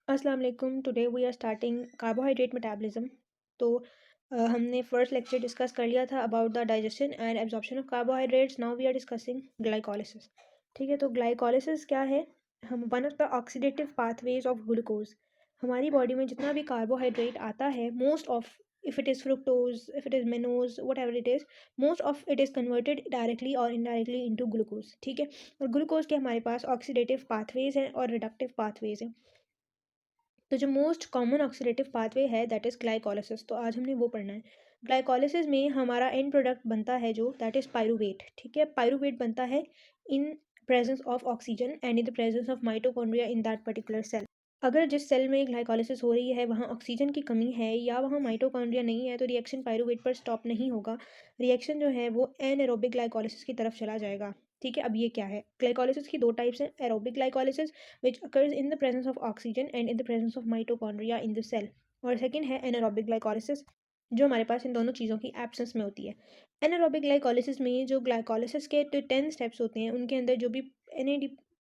अस्सलाम वालेकुम। Today we are starting carbohydrate metabolism. तो हमने फर्स्ट लेक्चर डिस्कस कर लिया था about the digestion and absorption of carbohydrates. Now we are discussing glycolysis. ठीक है, तो ग्लाइकोलिसिस क्या है? हम one of the oxidative pathways of glucose. हमारी बॉडी में जितना भी कार्बोहाइड्रेट आता है, most of if it is fructose, if it is mannose, whatever it is, most of it is converted directly और इनडायरेक्टली इनटू ग्लूकोज। ठीक है, और ग्लूकोज के हमारे पास ऑक्सीडेटिव पाथवेज हैं और रिडक्टिव पाथवेज हैं। तो जो मोस्ट कॉमन ऑक्सीडेटिव पाथवे है दैट इज़ ग्लाइकोलिसिस। तो आज हमने वो पढ़ना है। ग्लाइकोलिसिस में हमारा एंड प्रोडक्ट बनता है जो दैट इज़ पायरूवेट। ठीक है, पायरूवेट बनता है in presence of oxygen and in the presence of mitochondria in that particular cell. अगर जिस सेल में ग्लाइकोलिसिस हो रही है वहाँ ऑक्सीजन की कमी है या वहाँ माइटोकॉन्ड्रिया नहीं है तो रिएक्शन पायरूवेट पर स्टॉप नहीं होगा। रिएक्शन जो है वो एनएरोबिक ग्लाइकोलिसिस की तरफ चला जाएगा। ठीक है, अब ये क्या है? ग्लाइकोलिसिस की दो टाइप्स हैं, aerobic glycolysis which occurs in the presence of oxygen and in the presence of mitochondria in the cell, और सेकंड है एनारोबिक ग्लाइकोलिसिस जो हमारे पास इन दोनों चीज़ों की एब्सेंस में होती है। एनारोबिक ग्लाइकोलिसिस में जो ग्लाइकोलिसिस के जो 10 स्टेप्स होते हैं उनके अंदर जो भी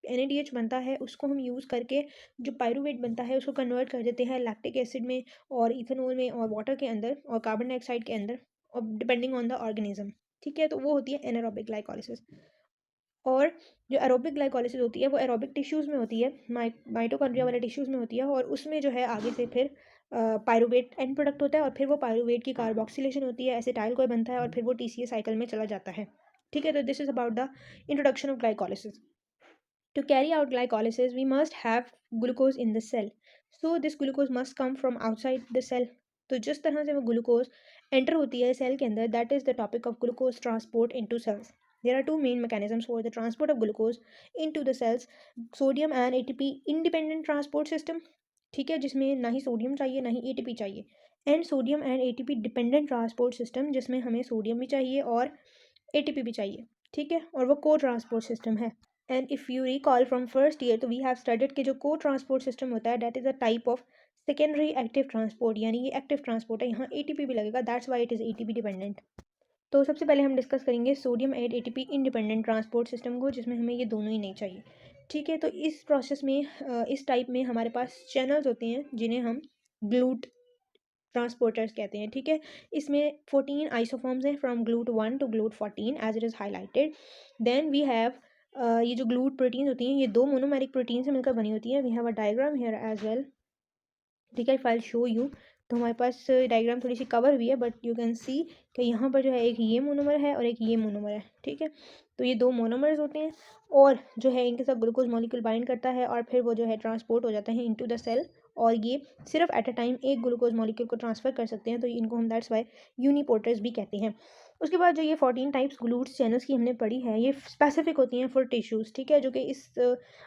NADH बनता है उसको हम यूज़ करके जो पायरूवेट बनता है उसको कन्वर्ट कर देते हैं लैक्टिक एसिड में और इथेनॉल में और वाटर के अंदर और कार्बन डाइऑक्साइड के अंदर, और डिपेंडिंग ऑन द ऑर्गेनिज्म। ठीक है, तो वो होती है एनारोबिक ग्लाइकोलिसिस। और जो एरोबिक ग्लाइकोलिसिस होती है वो एरोबिक टिश्यूज़ में होती है, माइटोकॉन्ड्रिया वाले टिश्यूज़ में होती है, और उसमें जो है आगे से फिर पायरूवेट एंड प्रोडक्ट होता है और फिर वो पायरूवेट की कार्बोक्सिलेशन होती है, एसिटाइल कोई बनता है और फिर वो TCA साइकिल में चला जाता है। ठीक है, तो this is about the introduction of glycolysis. To carry out glycolysis, we must have glucose in the cell. So this glucose must come from outside the cell. तो जिस तरह से वो ग्लूकोज एंटर होती है सेल के अंदर, that is the topic of glucose transport into cells. There are two main mechanisms for the transport of glucose into the cells: sodium and ATP independent transport system. ठीक है, जिसमें ना ही sodium चाहिए ना ही ATP चाहिए, and sodium and ATP dependent transport system जिसमें हमें sodium भी चाहिए और ATP भी चाहिए। ठीक है, और वो को ट्रांसपोर्ट सिस्टम है। And if you recall from first year तो वी हैव स्टडीड कि जो को ट्रांसपोर्ट सिस्टम होता है that is a type of secondary active transport, यानी ये एक्टिव ट्रांसपोर्ट है, यहाँ ATP भी लगेगा, that's why it is ATP dependent. तो सबसे पहले हम डिस्कस करेंगे sodium and ATP independent transport system को, जिसमें हमें ये दोनों ही नहीं चाहिए। ठीक है, तो इस प्रोसेस में इस टाइप में हमारे पास चैनल्स होते हैं जिन्हें हम ग्लूट ट्रांसपोर्टर्स कहते हैं। ठीक है, इसमें 14 आइसोफॉर्म्स हैं from GLUT 1 to GLUT 14 as it is highlighted. Then we have ये जो ग्लूट प्रोटीन होती हैं ये दो मोनोमेरिक प्रोटीन से मिलकर बनी होती है। We have a diagram here as well. ठीक है, फाइल शो यू। तो हमारे पास डायग्राम थोड़ी सी कवर हुई है बट यू कैन सी कि यहाँ पर जो है एक ये मोनोमर है और एक ये मोनोमर है। ठीक है, तो ये दो मोनोमर्स होते हैं और जो है इनके साथ ग्लूकोज मॉलिक्यूल बाइंड करता है और फिर वो जो है ट्रांसपोर्ट हो जाते हैं इनटू द सेल, और ये सिर्फ एट अ टाइम एक ग्लूकोज मॉलिक्यूल को ट्रांसफ़र कर सकते हैं, तो इनको हम दैट्स वाई यूनिपोर्टर्स भी कहते हैं। उसके बाद जो ये 14 टाइप्स ग्लूट्स चैनल्स की हमने पढ़ी है ये स्पेसिफिक होती हैं फॉर टिश्यूज़। ठीक है, जो कि इस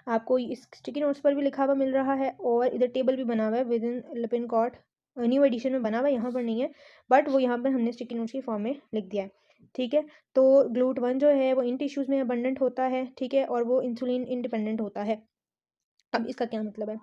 आपको इस स्टिकी नोट्स पर भी लिखा हुआ मिल रहा है और इधर टेबल भी बना हुआ है विद इन लिपिनकॉट न्यू एडिशन में बना हुआ है, यहाँ पर नहीं है बट वो यहाँ पर हमने स्टिकी नोट्स की फॉर्म में लिख दिया है। ठीक है, तो ग्लूट 1 जो है वो इन टिश्यूज़ में अबंडेंट होता है। ठीक है, और वो इंसुलिन इंडिपेंडेंट होता है। अब इसका क्या मतलब है?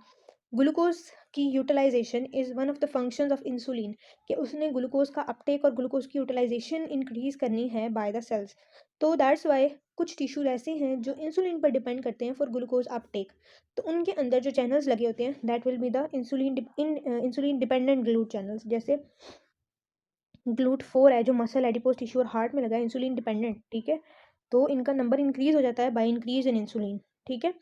ग्लूकोज की utilization is one of the functions of insulin, कि उसने ग्लूकोज का अपटेक और ग्लूकोज की यूटिलाइजेशन इंक्रीज करनी है बाय द सेल्स। तो दैट्स वाई कुछ टिश्यूज ऐसे हैं जो इंसुलिन पर डिपेंड करते हैं फॉर ग्लूकोज अपटेक, तो उनके अंदर जो चैनल्स लगे होते हैं that will be the insulin dependent GLUT channels. जैसे ग्लूट 4 है जो मसल एडिपोज टिश्यू और हार्ट में लगा है, इंसुलिन डिपेंडेंट। ठीक है, तो इनका नंबर इंक्रीज हो जाता है बाय इंक्रीज इन इंसुलिन। ठीक है,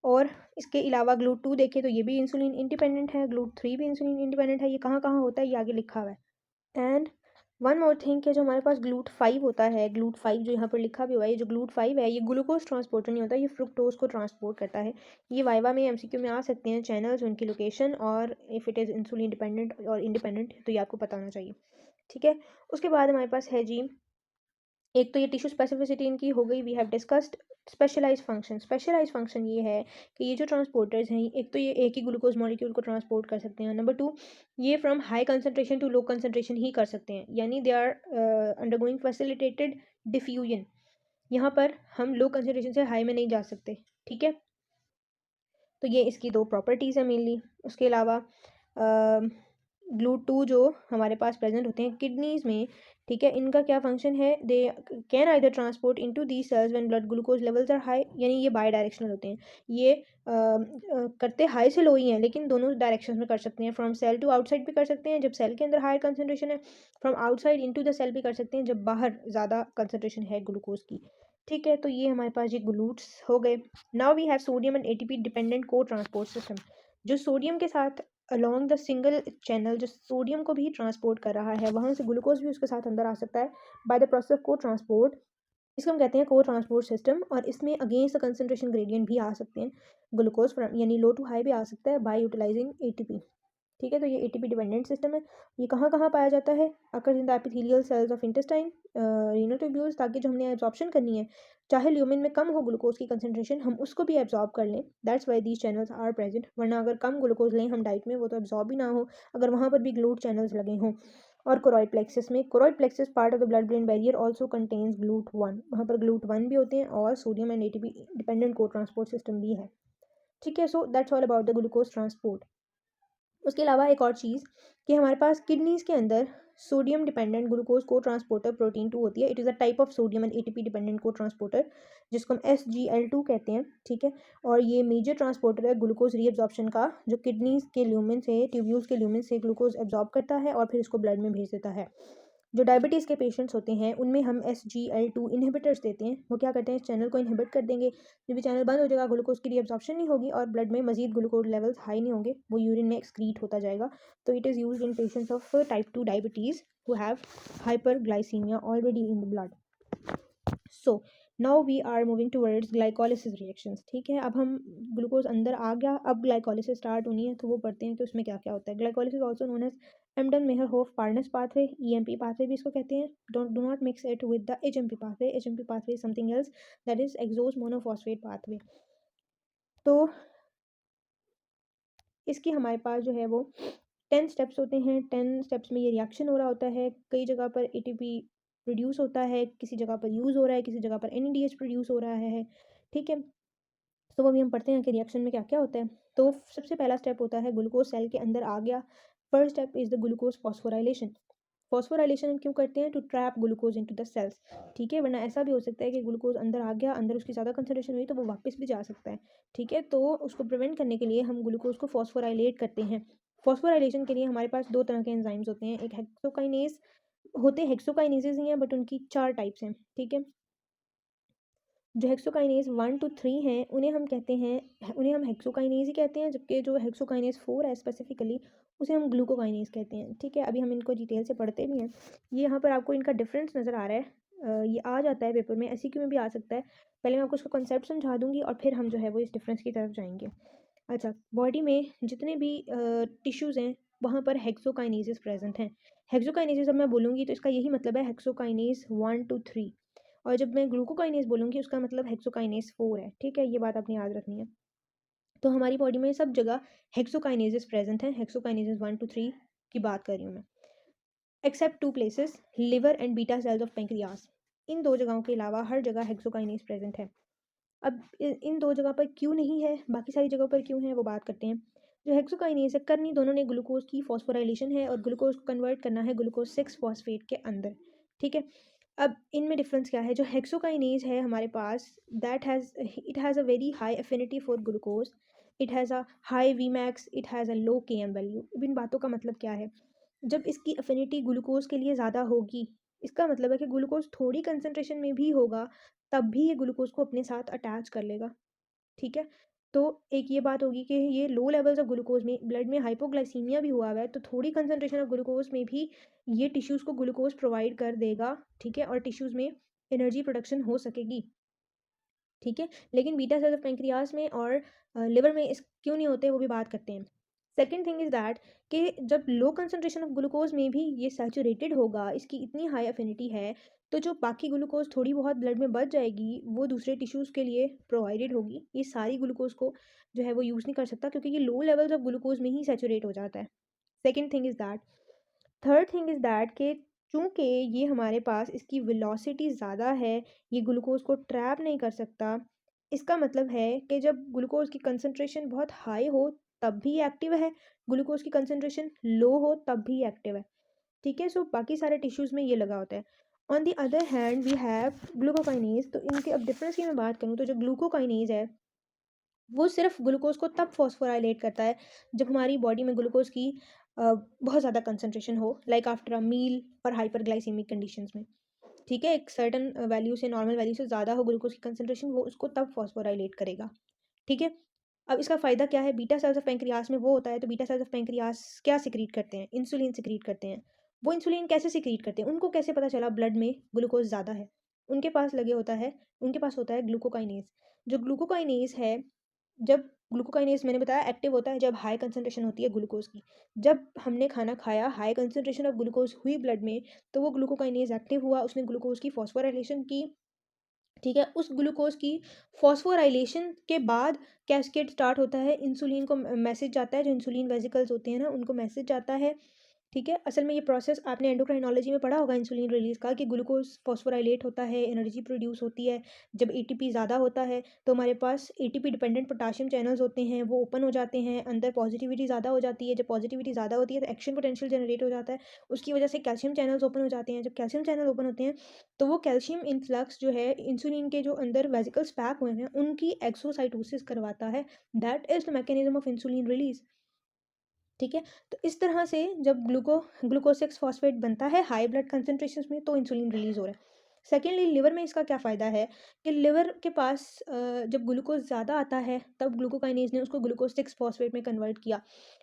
और इसके अलावा ग्लूट 2 देखें तो ये भी इंसुलिन इंडिपेंडेंट है, ग्लूट 3 भी इंसुलिन इंडिपेंडेंट है। ये कहाँ कहाँ होता है ये आगे लिखा हुआ है। एंड वन मोर थिंग कि जो हमारे पास ग्लूट 5 होता है, ग्लूट 5 जो यहाँ पर लिखा भी हुआ है, ये जो ग्लूट 5 है ये ग्लूकोज ट्रांसपोर्टर नहीं होता, ये फ्रुक्टोज को ट्रांसपोर्ट करता है। ये वाइवा में MCQ में आ सकते हैं चैनल्स, उनकी लोकेशन, और if it is insulin dependent और इंडिपेंडेंट तो ये आपको पता होना चाहिए। ठीक है, उसके बाद हमारे पास है जी, एक तो ये टिश्यू स्पेसिफिसिटी इनकी हो गई, we have discussed. Specialize function ये है कि ये जो ट्रांसपोर्टर्स हैं एक तो ये एक ही ग्लूकोज मॉलिक्यूल को ट्रांसपोर्ट कर सकते हैं, नंबर 2 ये from high concentration to low concentration ही कर सकते हैं, यानी they are undergoing facilitated diffusion. यहाँ पर हम लो कंसनट्रेशन से हाई में नहीं जा सकते। ठीक है, तो ये इसकी दो प्रॉपर्टीज़ हैं मेनली। उसके अलावा GLUT2 जो हमारे पास प्रेजेंट होते हैं किडनीज में, ठीक है, इनका क्या फंक्शन है, they can either transport into the cells when blood glucose levels are high, यानी ये बाई डायरेक्शनल होते हैं, ये करते हाई से लो ही हैं, लेकिन दोनों डायरेक्शन में कर सकते हैं। फ्रॉम सेल टू आउटसाइड भी कर सकते हैं जब सेल के अंदर हायर कंसनट्रेशन है, from outside into the cell भी कर सकते हैं जब बाहर ज़्यादा कंसनट्रेशन है ग्लूकोज की। ठीक है, तो ये हमारे पास ये ग्लूट्स हो गए। Now we have sodium and ATP dependent cotransport system, जो सोडियम के साथ अलोंग द सिंगल चैनल जो सोडियम को भी ट्रांसपोर्ट कर रहा है, वहाँ से ग्लूकोज भी उसके साथ अंदर आ सकता है बाय द प्रोसेस ऑफ को ट्रांसपोर्ट। इसको हम कहते हैं को ट्रांसपोर्ट सिस्टम, और इसमें अगेंस्ट द कंसंट्रेशन ग्रेडियंट भी आ सकते हैं ग्लूकोज यानी लो टू हाई भी आ सकता है बाय यूटिलाइजिंग एटीपी। ठीक है, तो ये एटीपी डिपेंडेंट सिस्टम है। ये कहाँ कहाँ पाया जाता है, occurs in the epithelial cells of intestine, renal tubules, ताकि जो हमने एब्जॉर्प्शन करनी है, चाहे ल्यूमिन में कम हो ग्लूकोज की कंसंट्रेशन, हम उसको भी एब्जॉर्ब कर लें, that's why these channels are present. वरना अगर कम ग्लूकोज लें हम डाइट में, वो तो एब्जॉर्ब भी ना हो अगर वहाँ पर भी ग्लूट चैनल्स लगे हों। और कोरॉइड प्लेक्सिस में, choroid plexus part of the blood brain barrier also contains GLUT1, वहाँ पर GLUT1 भी होते हैं और sodium and ATP dependent cotransport system भी है। ठीक है, so that's all about the glucose transport. उसके अलावा एक और चीज़ कि हमारे पास किडनीज़ के अंदर सोडियम डिपेंडेंट ग्लूकोज को ट्रांसपोर्टर प्रोटीन 2 होती है। It is a type of sodium and ATP dependent को ट्रांसपोर्टर, जिसको हम SGL2 कहते हैं। ठीक है, और ये मेजर ट्रांसपोर्टर है ग्लूकोज रीअब्जॉर्प्शन का, जो किडनीज के ल्यूमेन से, ट्यूब्यूल्स के ल्यूमेन से ग्लूकोज एब्जॉर्ब करता है और फिर इसको ब्लड में भेज देता है। जो डायबिटीज़ के पेशेंट्स होते हैं उनमें हम SGL2 इनहिबिटर्स देते हैं। वो क्या करते हैं, इस चैनल को इनहिबिट कर देंगे, जब ये चैनल बंद हो जाएगा ग्लूकोज की रीअब्जॉर्प्शन नहीं होगी और ब्लड में मजीद ग्लूकोज लेवल्स हाई नहीं होंगे, वो यूरिन में एक्सक्रीट होता जाएगा। तो it is used in patients of type 2 diabetes who have hyperglycemia already in the blood. So now we are moving towards glycolysis reactions. ठीक है, अब हम ग्लूकोज अंदर आ गया, अब ग्लाइकोलिसिस स्टार्ट होनी है, तो वो पढ़ते हैं कि उसमें क्या क्या होता है। Glycolysis also known as Embden Meyerhof Parnas pathway, EMP pathway भी इसको कहते हैं। Do not mix it with the HMP pathway. HMP pathway is something else, that is hexose monophosphate pathway. तो इसकी हमारे पास जो है वो 10 स्टेप्स होते हैं। 10 स्टेप्स में ये रिएक्शन हो रहा होता है। कई जगह पर ATP प्रोड्यूस होता है, किसी जगह पर यूज़ हो रहा है, किसी जगह पर NADH प्रोड्यूस हो रहा है। ठीक है, तो अभी हम पढ़ते हैं कि रिएक्शन में क्या क्या होता है। तो सबसे पहला स्टेप होता है ग्लूकोज सेल के अंदर आ गया। First step is the glucose phosphorylation. Phosphorylation हम क्यों करते हैं, to trap glucose into the cells. ठीक है, वरना ऐसा भी हो सकता है कि ग्लूकोज अंदर आ गया, अंदर उसकी ज़्यादा कंसनट्रेशन हुई तो वो वापस भी जा सकता है। ठीक है, तो उसको प्रिवेंट करने के लिए हम ग्लूकोज को फॉस्फोराइलेट करते हैं। फॉस्फोराइलेशन के लिए हमारे पास दो तरह के एंजाइम्स होते हैं, एक हेक्सोकाइनेज होते, हेक्सोकाइनेजेस ही हैं बट उनकी 4 टाइप्स हैं। ठीक है, जो हेक्सोकाइनेज 1 to 3 हैं उन्हें हम कहते हैं, उन्हें हम हेक्सोकाइनेज ही कहते हैं, जबकि जो हेक्सोकाइनेज 4 है स्पेसिफिकली उसे हम ग्लूकोकाइनेज कहते हैं। ठीक है, अभी हम इनको डिटेल से पढ़ते भी हैं। ये यहाँ पर आपको इनका डिफरेंस नज़र आ रहा है, ये आ जाता है पेपर में, SEQ में भी आ सकता है। पहले मैं आपको उसका कॉन्सेप्ट समझा दूंगी और फिर हम जो है वो इस डिफरेंस की तरफ जाएंगे। अच्छा, बॉडी में जितने भी टिश्यूज़ हैं वहाँ पर हेक्सोकाइनेजेस प्रेजेंट हैं। हेक्सोकाइनेजेस जब मैं बोलूँगी तो इसका यही मतलब है हेक्सोकाइनेज 1 to 3, और जब मैं ग्लूकोकाइनेज बोलूँगी उसका मतलब हेक्सोकाइनेज 4 है। ठीक है, ये बात आपने याद रखनी है। तो हमारी बॉडी में सब जगह हेक्सोकाइनेजेस प्रेजेंट हैं। हेक्सोकाइनेजेस 1 to 3 की बात कर रही हूँ मैं, except 2 places, liver and beta cells of pancreas. इन दो जगहों के अलावा हर जगह हेक्सोकाइनेज प्रेजेंट है। अब इन दो जगह पर क्यों नहीं है, बाकी सारी जगहों पर क्यों है, वो बात करते हैं। जो हेक्सोकाइनेज है, करनी दोनों ने ग्लूकोज की फॉस्फोराइलेशन है और ग्लूकोज को कन्वर्ट करना है ग्लूकोज 6 फॉस्फेट के अंदर। ठीक है, अब इनमें डिफरेंस क्या है, जो हेक्सोकाइनेज है हमारे पास, that has it has a very high affinity for glucose, it has a high Vmax, it has a low Km value. अब इन बातों का मतलब क्या है, जब इसकी एफिनिटी ग्लूकोज के लिए ज़्यादा होगी, इसका मतलब है कि ग्लूकोज थोड़ी कंसनट्रेशन में भी होगा तब भी ये ग्लूकोज को अपने साथ अटैच कर लेगा। ठीक है, तो एक ये बात होगी कि ये लो लेवल्स ऑफ ग्लूकोज में ब्लड में हाइपोग्लाइसीमिया भी हुआ हुआ है, तो थोड़ी कंसनट्रेशन ऑफ ग्लूकोज में भी ये टिश्यूज़ को ग्लूकोज प्रोवाइड कर देगा। ठीक है, और टिश्यूज़ में एनर्जी प्रोडक्शन हो सकेगी। ठीक है, लेकिन बीटा सेल्स ऑफ पेंक्रियास में और लिवर में इस क्यों नहीं होते, वो भी बात करते हैं। सेकेंड थिंग इज़ दैट कि जब लो कंसनट्रेशन ऑफ ग्लूकोज में भी ये सैचुरेटेड होगा, इसकी इतनी हाई एफिनिटी है, तो जो बाकी ग्लूकोज थोड़ी बहुत ब्लड में बच जाएगी वो दूसरे टिश्यूज़ के लिए प्रोवाइडेड होगी। ये सारी ग्लूकोज को जो है वो यूज़ नहीं कर सकता, क्योंकि ये लो लेवल्स ऑफ ग्लूकोज में ही सैचुरेट हो जाता है। Second thing is that, third thing is that कि चूँकि ये हमारे पास इसकी वेलोसिटी ज़्यादा है, ये ग्लूकोज को ट्रैप नहीं कर सकता। इसका मतलब है कि जब ग्लूकोज की कंसनट्रेशन बहुत हाई हो तब भी एक्टिव है, ग्लूकोज की कंसंट्रेशन लो हो तब भी एक्टिव है। ठीक है, सो बाकी सारे टिश्यूज़ में ये लगा होता है। On the other hand we have glucokinase. तो इनके अब डिफरेंस की मैं बात करूँ तो जो ग्लूकोकाइनेज है वो सिर्फ ग्लूकोज को तब फॉस्फोराइलेट करता है जब हमारी बॉडी में ग्लूकोज की बहुत ज़्यादा कंसंट्रेशन हो, लाइक आफ्टर अ मील और हाइपरग्लाइसीमिक कंडीशंस में। ठीक है, एक सर्टन वैल्यू से, नॉर्मल वैल्यू से ज़्यादा हो ग्लूकोज की कंसंट्रेशन, वो उसको तब फॉस्फोराइलेट करेगा। ठीक है, अब इसका फ़ायदा क्या है? बीटा सेल्स ऑफ पैंक्रियास में वो होता है, तो बीटा सेल्स ऑफ पैंक्रियास क्या सिक्रीट करते हैं? इंसुलिन सिक्रीट करते हैं। वो इंसुलिन कैसे सिक्रीट करते हैं? उनको कैसे पता चला ब्लड में ग्लूकोज ज़्यादा है? उनके पास होता है ग्लूकोकाइनेज। जो ग्लूकोकाइनेज है, जब ग्लूकोकाइनेज मैंने बताया एक्टिव होता है जब हाई कंसंट्रेशन होती है ग्लूकोज की। जब हमने खाना खाया, हाई कंसंट्रेशन ऑफ ग्लूकोज हुई ब्लड में, तो वो ग्लूकोकाइनेज एक्टिव हुआ, उसने ग्लूकोज की फॉस्फोराइलेशन की। ठीक है, उस ग्लूकोज की फॉस्फोराइलेशन के बाद कैस्केड स्टार्ट होता है, इंसुलिन को मैसेज जाता है, जो इंसुलिन वेसिकल्स होते हैं ना, उनको मैसेज जाता है। ठीक है, असल में ये प्रोसेस आपने एंडोक्राइनोलॉजी में पढ़ा होगा इंसुलिन रिलीज़ का, कि ग्लूकोज फॉस्फोराइलेट होता है, एनर्जी प्रोड्यूस होती है। जब एटीपी ज़्यादा होता है तो हमारे पास एटीपी डिपेंडेंट पोटाशियम चैनल्स होते हैं, वो ओपन हो जाते हैं, अंदर पॉजिटिविटी ज़्यादा हो जाती है। जब पॉजिटिविटी ज़्यादा होती है तो एक्शन पोटेंशियल जनरेट हो जाता है, उसकी वजह से कैल्शियम चैनल्स ओपन हो जाते हैं। जब कैल्शियम चैनल ओपन होते हैं तो वो कैल्शियम इन्फ्लक्स जो है इंसुलिन के जो अंदर वेसिकल्स पैक हुए हैं उनकी एक्सोसाइटोसिस करवाता है। That is the mechanism of insulin release. ठीक है, तो इस तरह से जब ग्लूकोज सिक्स फॉस्फेट बनता है हाई ब्लड कंसंट्रेशन में, तो इंसुलिन रिलीज हो रहा है। सेकेंडली, लिवर में इसका क्या फ़ायदा है कि लिवर के पास जब ग्लूकोज ज़्यादा आता है तब ग्लूकोकाइनेज ने उसको ग्लूकोज सिक्स फॉस्फेट में कन्वर्ट किया।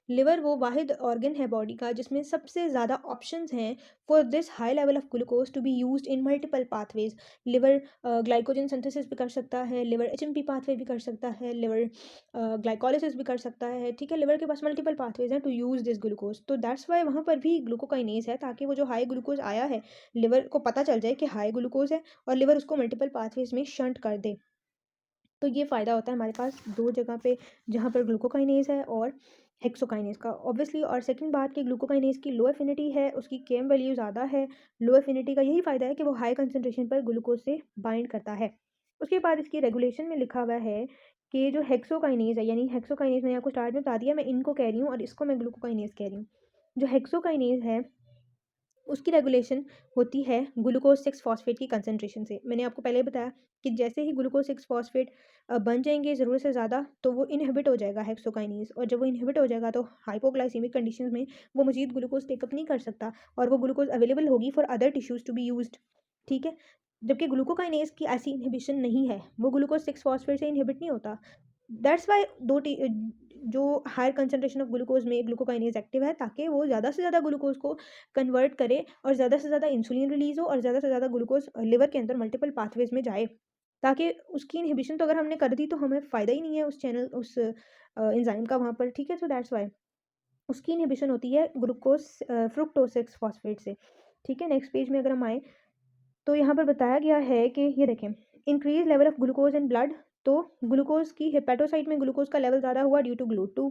लिवर वो वाहिद ऑर्गन है बॉडी का जिसमें सबसे ज़्यादा ऑप्शंस हैं for this high level of glucose to be used in multiple pathways. Liver glycogen synthesis भी कर सकता है, लिवर एचएमपी पाथवे भी कर सकता है, लिवर ग्लाइकोलिसिस भी कर सकता है। ठीक है, लिवर के पास मल्टीपल पाथवेज हैं टू यूज़ दिस ग्लूकोज, तो दैट्स वाई वहाँ पर भी ग्लूकोकाइनेज है, ताकि वो जो हाई ग्लूकोज आया है लिवर को पता चल जाए कि हाई ग्लूकोज है और लिवर उसको मल्टीपल पाथवेज में शंट कर दे। तो ये फ़ायदा होता है हमारे पास दो जगह पे, जहाँ पर ग्लूकोकाइनेज है और हेक्सोकाइनेज का ऑब्वियसली। और सेकंड बात कि ग्लूकोकाइनेज की लो एफिनिटी है, उसकी केम वैल्यू ज़्यादा है। लो एफिनिटी का यही फ़ायदा है कि वो हाई कंसंट्रेशन पर ग्लूकोज से बाइंड करता है। उसके बाद इसकी रेगुलेशन में लिखा हुआ है कि जो हेक्सोकाइनेज है, यानी हेक्सोकाइनेज मैंने आपको स्टार्ट में बता दिया, मैं इनको कह रही हूँ और इसको मैं ग्लूकोकाइनेज कह रही हूँ। जो हेक्सोकाइनेज है उसकी रेगुलेशन होती है ग्लूकोज सिक्स फॉस्फेट की कंसंट्रेशन से। मैंने आपको पहले बताया कि जैसे ही ग्लूकोज सिक्स फॉस्फेट बन जाएंगे ज़रूरत से ज़्यादा, तो वो इनहिबिट हो जाएगा हेक्सोकाइनेज, और जब वो इनहिबिट हो जाएगा तो हाइपोग्लाइसीमिक कंडीशंस में वो मजीद ग्लूकोज टेकअप नहीं कर सकता और वो ग्लूकोज अवेलेबल होगी for other tissues to be used. ठीक है, जबकि ग्लूकोकाइनेज की ऐसी इनहिबिशन नहीं है, वो ग्लूकोज सिक्स फॉस्फेट से इनहिबिट नहीं होता। दैट्स वाई जो हायर कंसंट्रेशन ऑफ ग्लूकोज में ग्लूकोकाइनेज एक्टिव है, ताकि वो ज़्यादा से ज़्यादा ग्लूकोज को कन्वर्ट करे और ज़्यादा से ज़्यादा इंसुलिन रिलीज हो और ज़्यादा से ज़्यादा ग्लूकोज लिवर के अंदर मल्टीपल पाथवेज में जाए। ताकि उसकी इनहिबिशन तो अगर हमने कर दी तो हमें फ़ायदा ही नहीं है उस चैनल उस एंजाइम का वहाँ पर। ठीक है, सो दैट्स वाई उसकी इनहिबिशन होती है ग्लूकोज फ्रुक्टोज सिक्स फॉस्फेट से। ठीक है, नेक्स्ट पेज में अगर हम आए तो यहाँ पर बताया गया है कि ये देखें, increase level of glucose in blood. तो ग्लूकोज की हेपेटोसाइट में ग्लूकोज का लेवल ज़्यादा हुआ ड्यू टू GLUT2।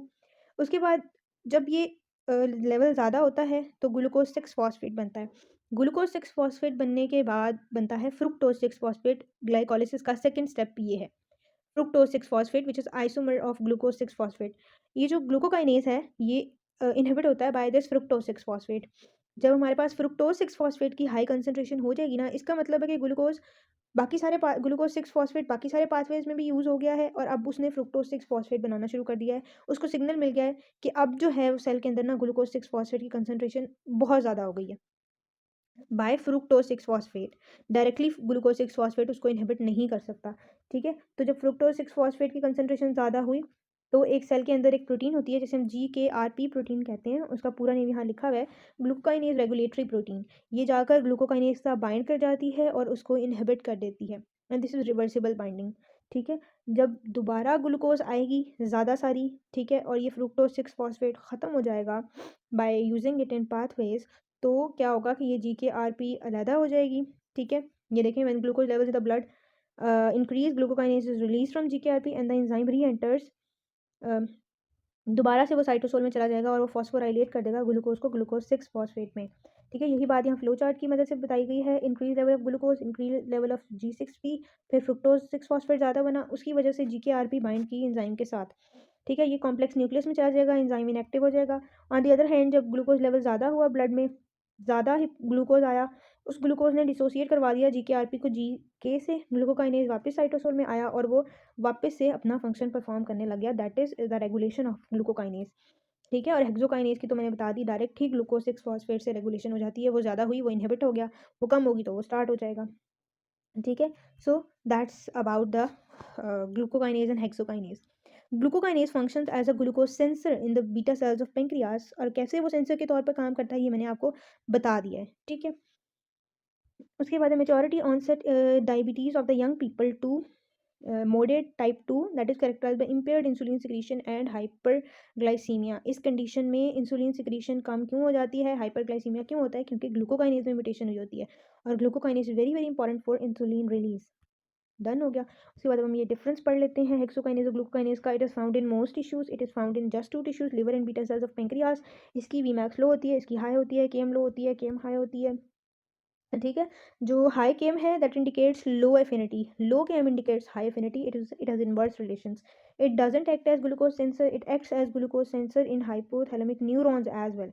उसके बाद जब ये लेवल ज़्यादा होता है तो ग्लूकोज सिक्स फॉस्फेट बनता है। ग्लूकोज सिक्स फॉस्फेट बनने के बाद बनता है फ्रुक्टोज सिक्स फॉस्फेट। ग्लाइकोलिसिस का सेकंड स्टेप ये है, fructose six phosphate which is isomer of glucose six phosphate. ये जो ग्लूकोकाइनेज है ये इनहिबिट होता है by this fructose six phosphate. जब हमारे पास फ्रुक्टोज सिक्स फॉस्फेट की हाई कंसंट्रेशन हो जाएगी ना, इसका मतलब है कि ग्लूकोज बाकी सारे ग्लूकोज सिक्स फॉस्फेट बाकी सारे पाथवेज में भी यूज़ हो गया है और अब उसने फ्रुक्टोज सिक्स फॉस्फेट बनाना शुरू कर दिया है। उसको सिग्नल मिल गया है कि अब जो है सेल के अंदर ना ग्लूकोज सिक्स फॉस्फेट की कंसंट्रेशन बहुत ज़्यादा हो गई है by fructose six phosphate. Directly glucose six phosphate उसको इनहिबिट नहीं कर सकता। ठीक है, तो जब फ्रुक्टोज सिक्स फॉस्फेट की कंसंट्रेशन ज़्यादा हुई तो एक सेल के अंदर एक प्रोटीन होती है जिसे हम GKRP प्रोटीन कहते हैं, उसका पूरा नेम यहाँ लिखा हुआ है, ग्लूकोकाइनेज रेगुलेटरी प्रोटीन। ये जाकर ग्लूकोकाइनेज का बाइंड कर जाती है और उसको इनहिबिट कर देती है, and this is reversible binding. ठीक है, जब दोबारा ग्लूकोज आएगी ज़्यादा सारी, ठीक है, और ये फ्रुक्टोज सिक्स फॉस्फेट ख़त्म हो जाएगा by using it in pathways, तो क्या होगा कि ये GKRP अलहदा हो जाएगी। ठीक है, ये देखें, when glucose levels in the blood increase glucokinase is release from GKRP and the enzyme री एंटर्स। दोबारा से वो साइटोसोल में चला जाएगा और वो फॉस्फोराइलेट कर देगा ग्लूकोज को ग्लूकोज सिक्स फॉस्फेट में। ठीक है, यही बात यहाँ फ्लो चार्ट की मदद से बताई गई है। Increase level of glucose, increase level of G6P, फिर फ्रुक्टोज सिक्स फॉस्फेट ज़्यादा बना, उसकी वजह से GKRP बाइंड की एंजाइम के साथ। ठीक है, ये कॉम्प्लेक्स न्यूक्लियस में चला जाएगा, एंजाइम इनएक्टिव हो जाएगा। ऑन दी अदर हैंड जब ग्लूकोज लेवल ज़्यादा हुआ ब्लड में, ज़्यादा ही ग्लूकोज आया, उस ग्लूकोज ने डिसोसिएट करवा दिया जीकेआरपी को, जी के से ग्लूकोकाइनेज वापस साइटोसोल में आया और वो वापस से अपना फंक्शन परफॉर्म करने लग गया, that is the regulation of glucokinase. ठीक है, और हेक्सोकाइनेज की तो मैंने बता दी, डायरेक्ट ही ग्लूकोज 6 फॉस्फेट से रेगुलेशन हो जाती है, वो ज़्यादा हुई वो इनहिबिट हो गया, वो कम होगी तो वो स्टार्ट हो जाएगा। ठीक है, so that's about the glucokinase and hexokinase. Glucokinase functions as a glucose sensor in the beta cells of pancreas, और कैसे वो सेंसर के तौर पर काम करता है ये मैंने आपको बता दिया है। ठीक है, उसके बाद majority onset diabetes of the young people to MODY type 2 that is characterize by impaired insulin secretion and hyperglycaemia. इस कंडीशन में इंसुलिन सिक्रीशन कम क्यों हो जाती है, हाइपरग्लाइसीमिया क्यों होता है, क्योंकि ग्लूकोकाइनेज में म्यूटेशन हुई होती है, और glucokinase is very very important for insulin release. Done हो गया। उसके बाद हम ये डिफरेंस पढ़ लेते हैं हेक्सोकाइनेज और ग्लूकोकाइनेज का। It is found in most tissues, it is found in just 2 tissues, liver and beta cells of pancreas. इसकी वीमैक्स लो होती है, इसकी हाई होती है, केम लो होती है, केम हाई होती है। ठीक है, जो हाई केम है that indicates low affinity, low KM indicates high affinity, it has inverse relations. It doesn't act as glucose sensor, it acts as glucose sensor in hypothalamic neurons as well.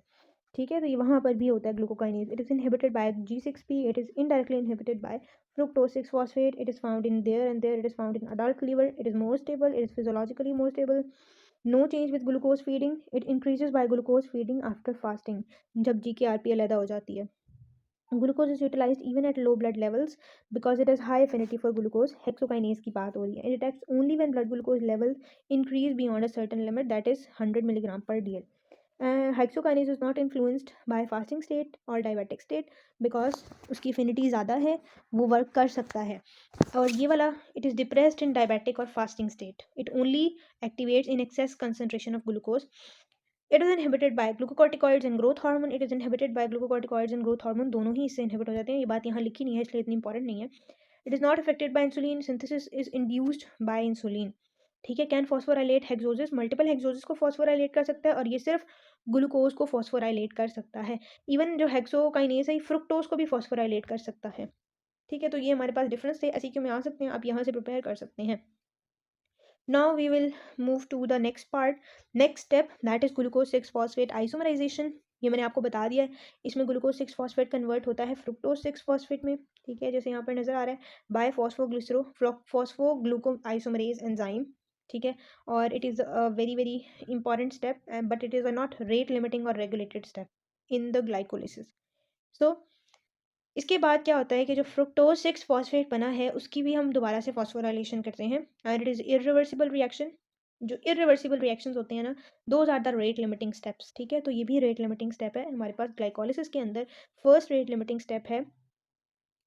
ठीक है, तो ये वहाँ पर भी होता है glucokinase. It is inhibited by G6P, it is indirectly inhibited by fructose 6 phosphate, it is found in there and there, it is found in adult liver, it is more stable, it is physiologically more stable, no change with glucose feeding, it increases by glucose feeding after fasting, जब GKRP अलग हो जाती है। Glucose is utilised even at low blood levels because it is high affinity for glucose. Hexokinase की बात हो रही है, it acts only when blood glucose level increase beyond a certain limit that is 100 milligram per DL. Hexokinase is not influenced by fasting state or diabetic state because उसकी affinity ज़्यादा है, वो work कर सकता है। और ये वाला it is depressed in diabetic और fasting state, it only activates in excess concentration of glucose. It is inhibited by glucocorticoids and growth hormone, it is inhibited by glucocorticoids and growth hormone, दोनों ही इससे inhibit हो जाते हैं। ये बात यहाँ लिखी नहीं है इसलिए इतनी इंपॉर्टेंट नहीं है। It is not affected by insulin, synthesis is induced by insulin. ठीक है, कैन फॉस्फोराइलेट हेक्सोसिस, मल्टीपल हेक्सोसिस को फॉस्फोराइलेट कर सकता है, और ये सिर्फ ग्लूकोज को फॉस्फोराइलेट कर सकता है। इवन जो हेक्सोकाइनेज है फ्रुक्टोज को भी फॉस्फोराइलेट कर सकता है। ठीक है, तो ये हमारे पास डिफरेंस थे, ऐसे क्यों में आ सकते हैं, आप यहाँ से प्रिपेयर कर सकते हैं। Now we will move to the next part, next step, that is glucose 6 phosphate isomerization. ये मैंने आपको बता दिया है, इसमें ग्लूकोज 6 फॉस्फेट कन्वर्ट होता है फ्रुक्टोज 6 फॉस्फेट में। ठीक है, जैसे यहाँ पर नजर आ रहा है बाय फॉस्फोग्लूको आइसोमरेज एंजाइम। ठीक है, और it is a very very important step, but it is a not rate limiting और regulated step in the glycolysis. So इसके बाद क्या होता है कि जो फ्रुक्टोज 6 फॉस्फेट बना है उसकी भी हम दोबारा से फॉस्फोराइलेशन करते हैं, and it is irreversible reaction. जो इरिवर्सिबल रिएक्शंस होते हैं ना, those are the rate limiting steps. ठीक है, तो ये भी रेट लिमिटिंग स्टेप है हमारे पास ग्लाइकोलिसिस के अंदर। फर्स्ट रेट लिमिटिंग स्टेप है,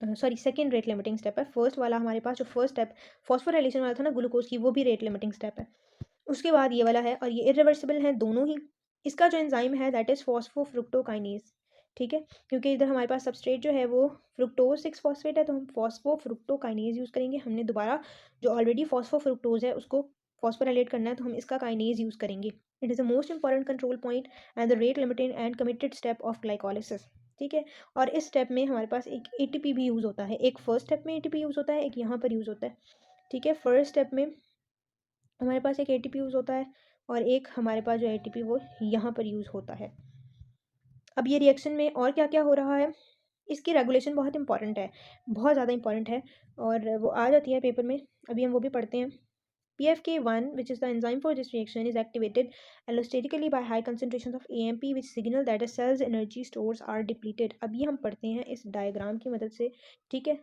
sorry second rate limiting step है। फर्स्ट वाला हमारे पास जो फर्स्ट स्टेप फॉस्फोराइलेशन वाला था ना ग्लूकोज की, वो भी रेट लिमिटिंग स्टेप है। उसके बाद ये वाला है, और ये इरिवर्सिबल है दोनों ही। इसका जो एंजाइम है दैट इज़ फॉस्फोफ्रुक्टोकाइनेज। ठीक है, क्योंकि इधर हमारे पास सबस्ट्रेट जो है वो फ्रुक्टोज 6 फॉस्फेट है, तो हम फॉस्फोफ्रुक्टोकाइनेज यूज़ करेंगे। हमने दोबारा जो ऑलरेडी फॉस्फोफ्रुक्टोज है उसको फॉस्फोराइलेट करना है, तो हम इसका काइनेज यूज़ करेंगे। It is the most important control point and the rate limited and committed step of glycolysis. ठीक है, और इस स्टेप में हमारे पास एक ATP भी यूज़ होता है, एक फर्स्ट स्टेप में ATP यूज़ होता है, एक यहाँ पर यूज़ होता है। ठीक है, फर्स्ट स्टेप में हमारे पास एक ATP यूज़ होता है, और एक हमारे पास जो ATP वो यहाँ पर यूज़ होता है। अब ये रिएक्शन में और क्या क्या हो रहा है, इसकी रेगुलेशन बहुत इंपॉर्टेंट है, बहुत ज़्यादा इंपॉर्टेंट है, और वो आ जाती है पेपर में, अभी हम वो भी पढ़ते हैं। PFK1, which is the enzyme for this reaction, is activated allostatically by high concentrations of AMP, which signal that the cell's energy stores are depleted. अभी हम पढ़ते हैं इस डायग्राम की मदद से। ठीक है,